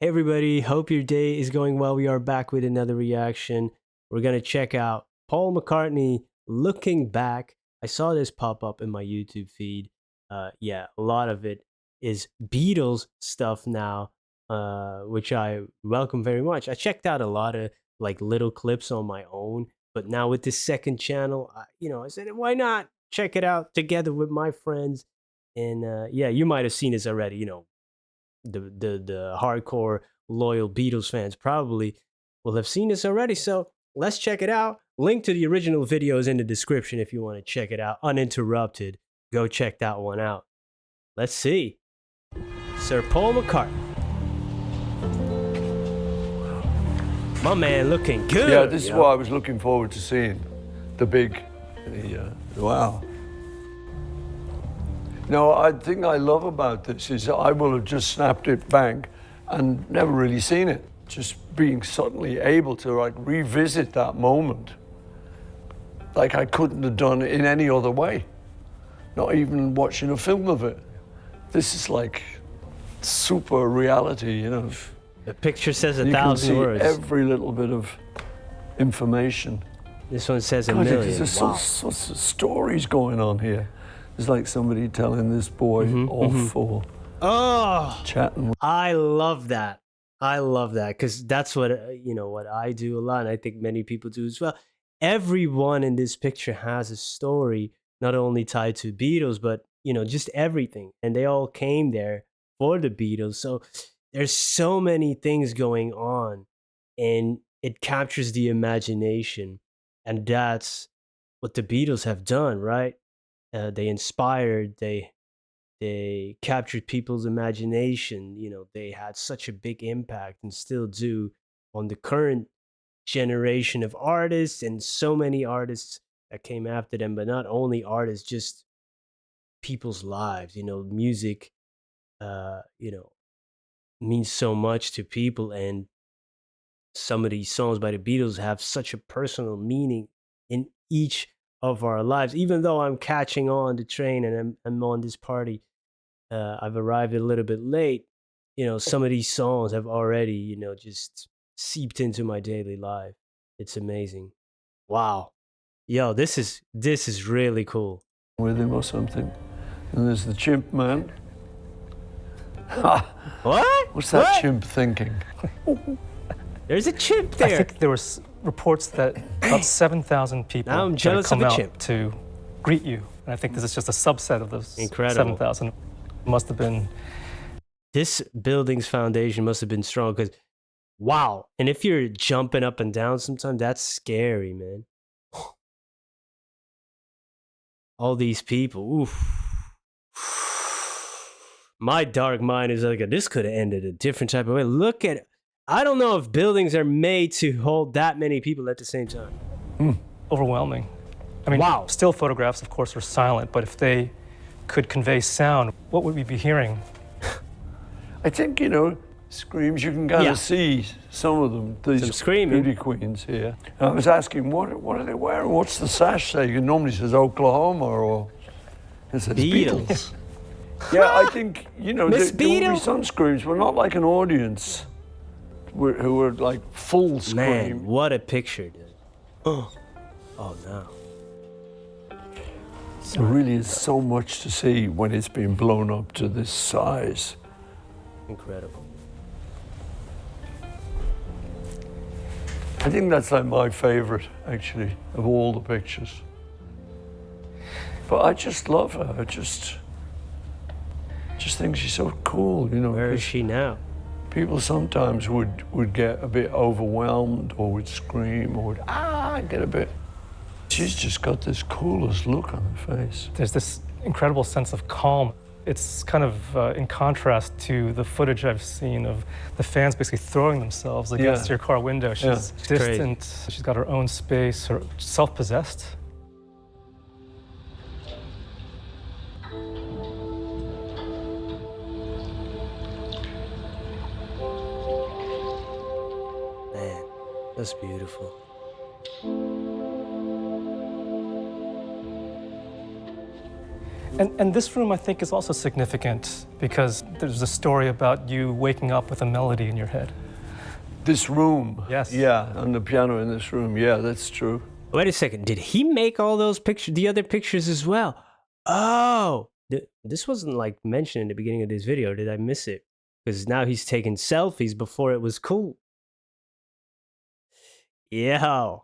Hey everybody, hope your day is going well. We are back with another reaction. We're gonna check out Paul McCartney looking back. I saw this pop up in my YouTube feed. Yeah, a lot of it is Beatles stuff now, which I welcome very much. I checked out a lot of like little clips on my own, but now with this second channel, I said why not check it out together with my friends. And yeah, you might have seen this already. The hardcore loyal Beatles fans probably will have seen this already. So let's check it out. Link to the original video is in the description if you want to check it out uninterrupted. Go check that one out. Let's see. Sir Paul McCartney. My man looking good. Yeah, this is what I was looking forward to seeing. Wow. No, I think I love about this is I will have just snapped it back and never really seen it. Just being suddenly able to like revisit that moment like I couldn't have done it in any other way. Not even watching a film of it. This is like super reality, you know. The picture says You 1,000 can words. see every little bit of information. This one says a God, million. there's Wow. sorts of stories going on here. It's like somebody telling this boy off or chatting. I love that. I love that because that's what what I do a lot, and I think many people do as well. Everyone in this picture has a story, not only tied to Beatles, but just everything, and they all came there for the Beatles. So there's so many things going on, and it captures the imagination, and that's what the Beatles have done, right? They inspired, they captured people's imagination. They had such a big impact and still do on the current generation of artists and so many artists that came after them. But not only artists, just people's lives. Music, uh, you know, means so much to people, and some of these songs by the Beatles have such a personal meaning in each of our lives. Even though I'm catching on the train and I'm on this party, I've arrived a little bit late. Some of these songs have already, just seeped into my daily life. It's amazing. Wow. Yo, this is really cool. With him or something. And there's the chimp man. What? What's that What? chimp thinking? There's a chimp there. I think there was reports that about 7,000 people Now I'm had jealous of come a out chimp. to greet you. And I think this is just a subset of those Incredible. 7,000. Must have been. This building's foundation must have been strong because, wow. And if you're jumping up and down sometimes, that's scary, man. All these people, oof. My dark mind is like, this could have ended a different type of way. Look at, I don't know if buildings are made to hold that many people at the same time. Overwhelming. I mean, Wow. still photographs, of course, are silent, but if they could convey sound, what would we be hearing? I think, screams, you can kind Yeah. of see some of them, Some these screaming. beauty queens here. And I was asking, what are they wearing? What's the sash say? It normally says Oklahoma or it says Beatles. Yeah, I think, Miss there will be Beatles. some screams, but not like an audience who were like full scream. Man, what a picture, dude. Oh no. There really is so much to see when it's been blown up to this size. Incredible. I think that's like my favorite, actually, of all the pictures. But I just love her. I just think she's so cool, Where is 'cause she now? people sometimes would get a bit overwhelmed or would scream or would get a bit. She's just got this coolest look on her face. There's this incredible sense of calm. It's kind of in contrast to the footage I've seen of the fans basically throwing themselves against Yeah. your car window. She's It's crazy. distant, she's got her own space, her self-possessed. Man, that's beautiful. And this room, I think, is also significant because there's a story about you waking up with a melody in your head. This room. Yes. Yeah, and the piano in this room. Yeah, that's true. Wait a second. Did he make all those pictures, the other pictures as well? Oh, this wasn't like mentioned in the beginning of this video. Did I miss it? Because now he's taking selfies before it was cool. Yo,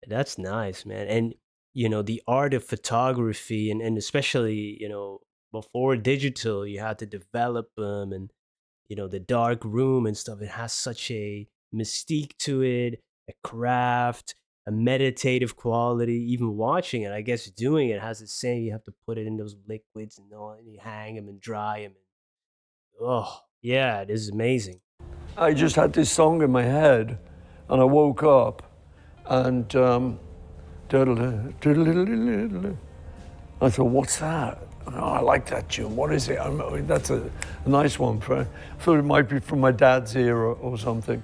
that's nice, man. And, the art of photography and especially, before digital, you had to develop them and, the dark room and stuff. It has such a mystique to it, a craft, a meditative quality. Even watching it, I guess doing it has the same. You have to put it in those liquids and all, and you hang them and dry them. Oh, yeah, it is amazing. I just had this song in my head, and I woke up, and I thought, what's that? Oh, I like that tune. What is it? That's a nice one. I thought it might be from my dad's era or something.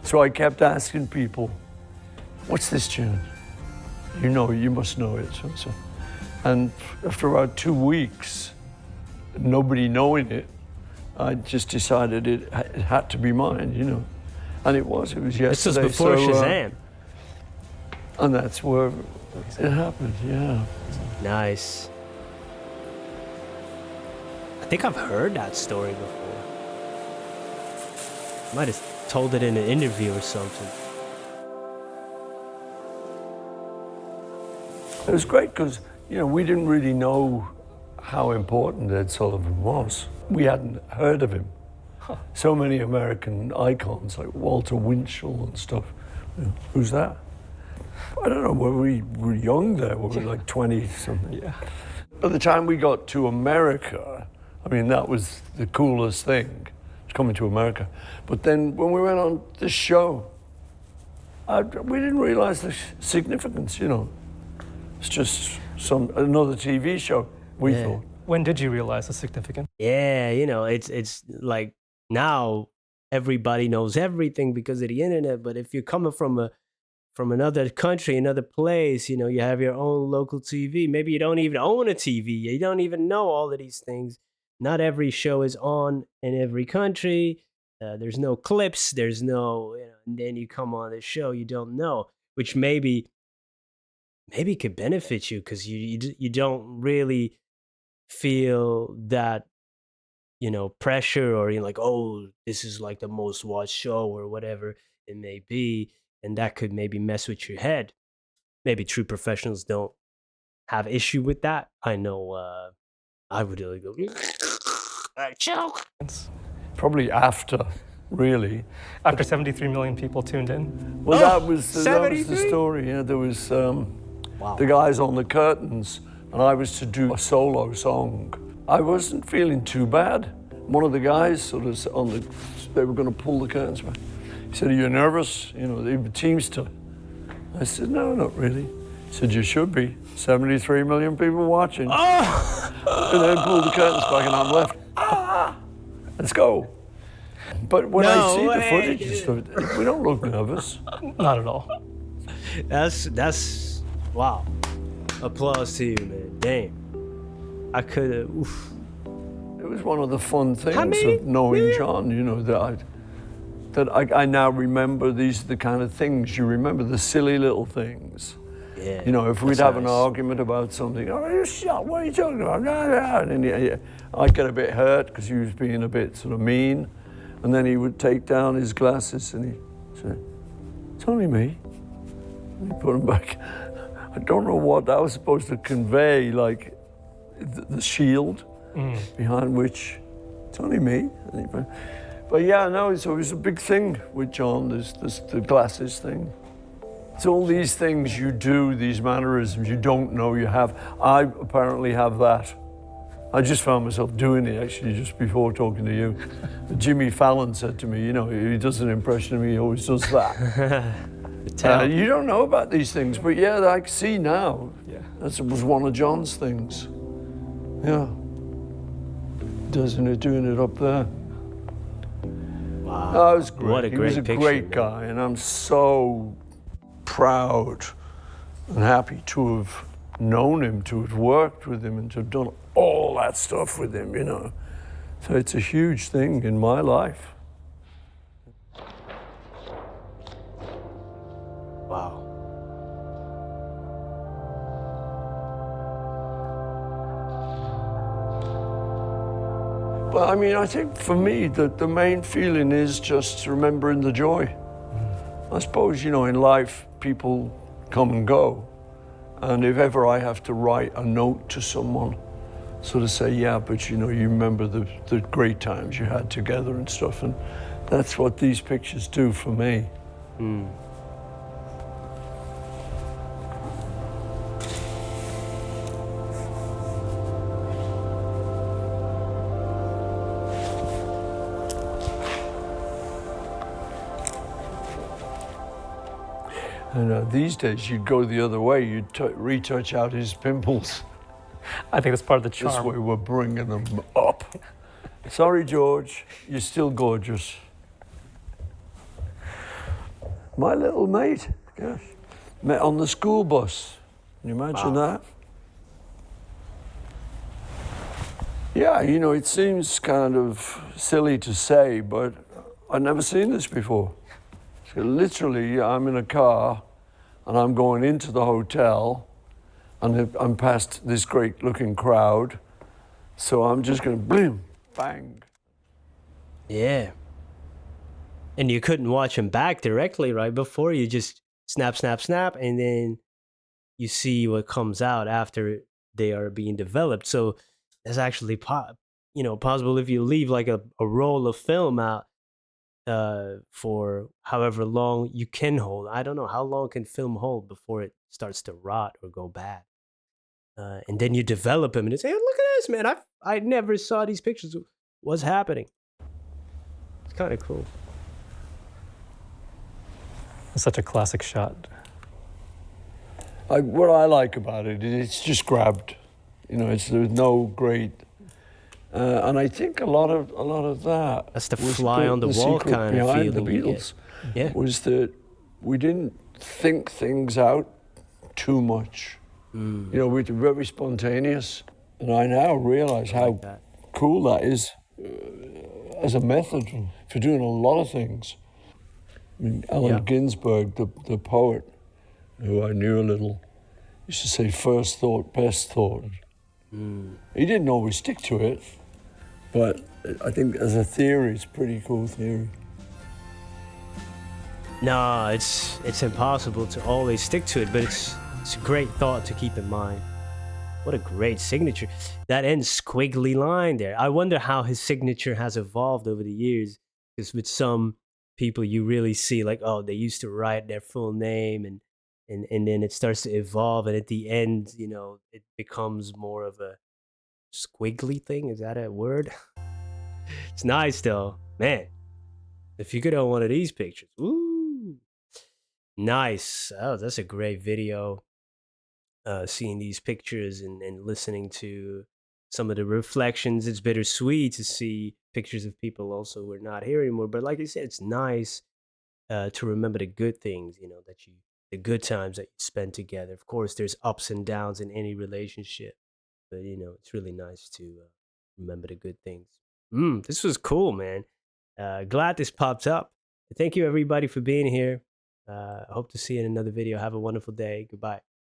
So I kept asking people, what's this tune? You must know it. So. And after about 2 weeks, nobody knowing it, I just decided it had to be mine, And it was yesterday. This was before Shazam. And that's where it happened, yeah. Nice. I think I've heard that story before. Might have told it in an interview or something. It was great because, we didn't really know how important Ed Sullivan was. We hadn't heard of him. So many American icons like Walter Winchell and stuff. Who's that? I don't know, we were young there, we were like 20 something. Yeah. By the time we got to America, that was the coolest thing, coming to America. But then when we went on this show, we didn't realize the significance, It's just another TV show, we thought. When did you realize the significance? Yeah, it's like now everybody knows everything because of the internet. But if you're coming from another country, another place, you have your own local TV. Maybe you don't even own a TV. You don't even know all of these things. Not every show is on in every country. There's no clips. There's no, and then you come on the show, you don't know, which maybe could benefit you because you don't really feel that, pressure or you're like, oh, this is like the most watched show or whatever it may be. And that could maybe mess with your head. Maybe true professionals don't have issue with that. I know I would really go, choke. Probably after, really. After 73 million people tuned in? Well, that was the story. There was the guys on the curtains, and I was to do a solo song. I wasn't feeling too bad. One of the guys they were going to pull the curtains back. He said, are you nervous? The Teamster. I said, no, not really. He said, you should be. 73 million people watching. Oh! And then pulled the curtains back and I'm left. Let's go. But when I see the footage and stuff, we don't look nervous. Not at all. That's wow. Applause to you, man. Damn. I could have, oof. It was one of the fun things of knowing John, that I now remember. These are the kind of things you remember, the silly little things. Yeah, if we'd have an argument about something, oh, you shut, what are you talking about? And I'd get a bit hurt because he was being a bit sort of mean. And then he would take down his glasses and he'd say, it's only me. And he'd put them back. I don't know what that was supposed to convey, like the shield behind which it's only me. But yeah, no, so it was a big thing with John, this the glasses thing. It's all these things you do, these mannerisms you don't know you have. I apparently have that. I just found myself doing it actually just before talking to you. Jimmy Fallon said to me, he does an impression of me, he always does that. You don't know about these things, but yeah, I see now. Yeah. That was one of John's things. Yeah. Doing it up there. Wow. Oh, it was great. What a great He was a picture, great man. guy, and I'm so proud and happy to have known him, to have worked with him, and to have done all that stuff with him, you know. So it's a huge thing in my life. Wow. But I mean, I think for me, the main feeling is just remembering the joy. I suppose, you know, in life, people come and go. And if ever I have to write a note to someone, sort of say, yeah, but you know, you remember the great times you had together and stuff. And that's what these pictures do for me. Mm. And these days, you'd go the other way. You'd retouch out his pimples. I think that's part of the This charm. way, we're bringing them up. Sorry, George, you're still gorgeous. My little mate, gosh, met on the school bus. Can you imagine that? Yeah, you know, it seems kind of silly to say, but I've never seen this before. So literally, I'm in a car and I'm going into the hotel and I'm past this great looking crowd. So I'm just going to boom, bang. Yeah. And you couldn't watch them back directly, right? Before you just snap, snap, snap, and then you see what comes out after they are being developed. So that's actually possible if you leave like a roll of film out for however long you can hold. I don't know how long can film hold before it starts to rot or go bad. And then you develop them and you say, oh, look at this, man. I never saw these pictures. What's happening? It's kind of cool. It's such a classic shot. What I like about it is it's just grabbed. You know, there's no great. And I think a lot of that. That's the was fly on the wall secret kind of behind the feeling you Beatles. get. Yeah. Was that we didn't think things out too much. You know, we were very spontaneous. And I now realize how cool that is as a method for doing a lot of things. I mean, Allen Ginsberg, the poet, who I knew a little, used to say, first thought, best thought. He didn't always stick to it, but I think as a theory, it's a pretty cool theory. No, it's impossible to always stick to it, but it's a great thought to keep in mind. What a great signature. That end squiggly line there. I wonder how his signature has evolved over the years, because with some people you really see like, oh, they used to write their full name and then it starts to evolve, and at the end, you know, it becomes more of a squiggly thing. Is that a word? It's nice though, man. If you could own one of these pictures, ooh, nice. Oh, that's a great video. Seeing these pictures and listening to some of the reflections. It's bittersweet to see pictures of people also who are not here anymore. But like I said, it's nice to remember the good things, you know, the good times that you spend together. Of course, there's ups and downs in any relationship, but you know, it's really nice to remember the good things. This was cool, man. Glad this popped up. Thank you, everybody, for being here. I hope to see you in another video. Have a wonderful day. Goodbye.